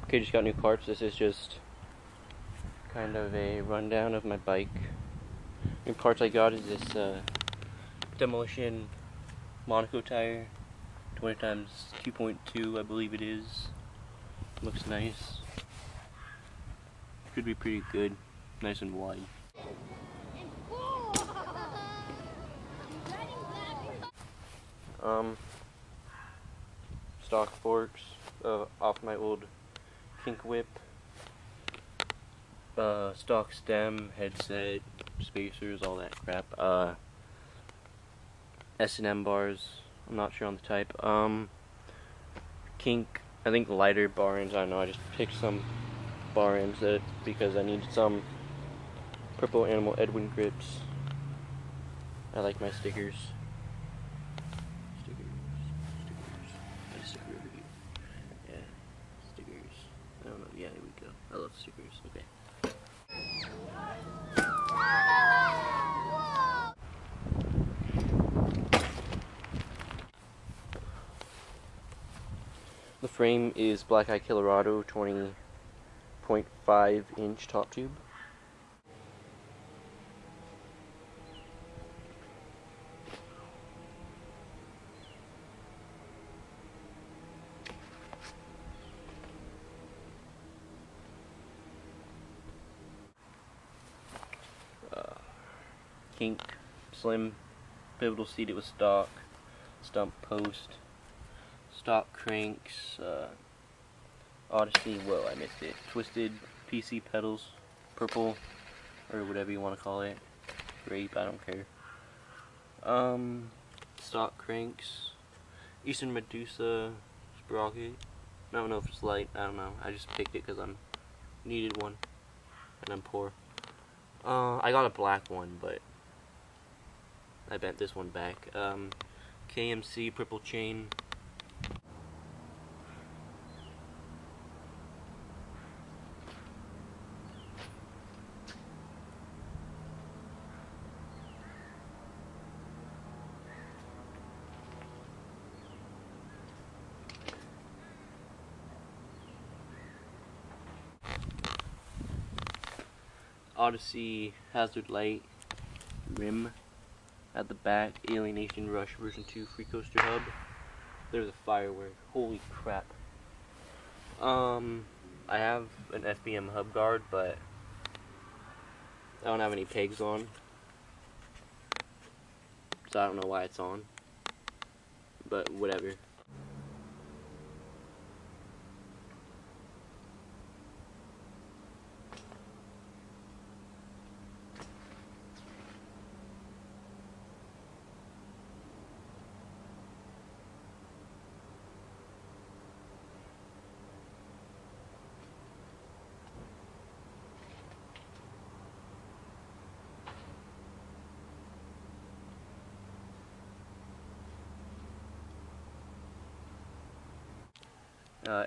Okay, just got new parts. This is just kind of a rundown of my bike. New parts I got is this Demolition Monaco tire, 20 times 2.2, I believe it is. Looks nice. Should be pretty good. Nice and wide. Stock forks off my old Kink Whip. Stock stem, headset, spacers, all that crap. S&M bars. I'm not sure on the type. Kink, I think lighter bar ends. I don't know. I just picked some bar ends because I needed some Purple Animal Edwin grips. I like my stickers. I just sticker over here. Yeah, stickers. I don't know. Yeah, here we go. I love stickers. Okay. The frame is Black Eye Colorado 20.5 inch top tube. Kink slim pivotal seat. It was stock. Stump post. Stock cranks. Odyssey. Whoa, I missed it. Twisted PC pedals. Purple, or whatever you want to call it. Grape. I don't care. Stock cranks. Eastern Medusa sprocket. I don't know if it's light. I don't know. I just picked it because I needed one, and I'm poor. I got a black one, but I bent this one back. KMC purple chain. Odyssey hazard light rim at the back. Alienation Rush version 2 free coaster hub. There's a firework. Holy crap. I have an FBM hub guard, but I don't have any pegs on, so I don't know why it's on, but whatever.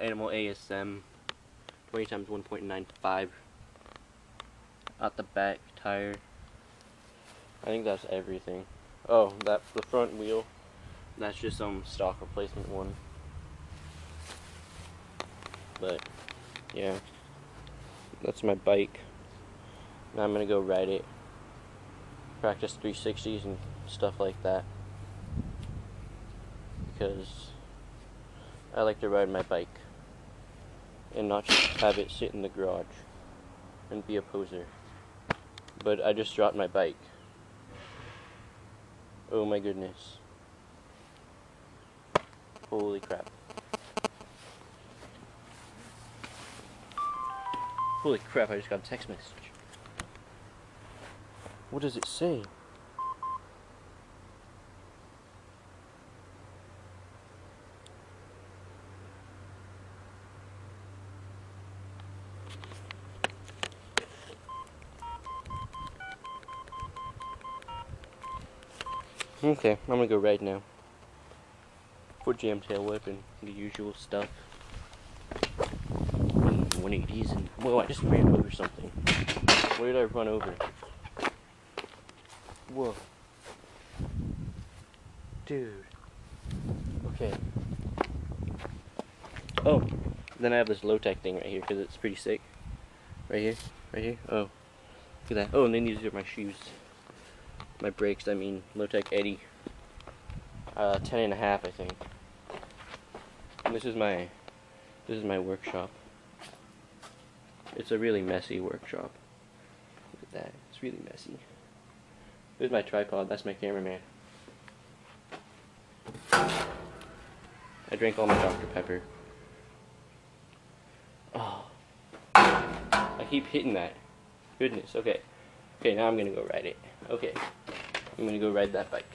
Animal ASM 20 times 1.95 at the back tire. I think that's everything. Oh, that's the front wheel. That's just some stock replacement one. But yeah, that's my bike. Now I'm gonna go ride it, practice 360s and stuff like that, because I like to ride my bike and not just have it sit in the garage and be a poser. But I just dropped my bike. Oh my goodness. Holy crap. Holy crap, I just got a text message. What does it say? Okay, I'm gonna go ride now. Foot jam, tail whip, and the usual stuff. 180s and whoa! I just ran over something. Where did I run over? Whoa, dude. Okay. Oh, Then I have this Lotec thing right here because it's pretty sick. Right here, right here. Oh, look at that. Oh, and then these are my shoes. My brakes, I mean, Lotec Eddie. 10.5, I think. And this is my workshop. It's a really messy workshop. Look at that. It's really messy. There's my tripod. That's my cameraman. I drank all my Dr. Pepper. Oh. I keep hitting that. Goodness. Okay. Okay, now I'm gonna go ride it. Okay. I'm gonna go ride that bike.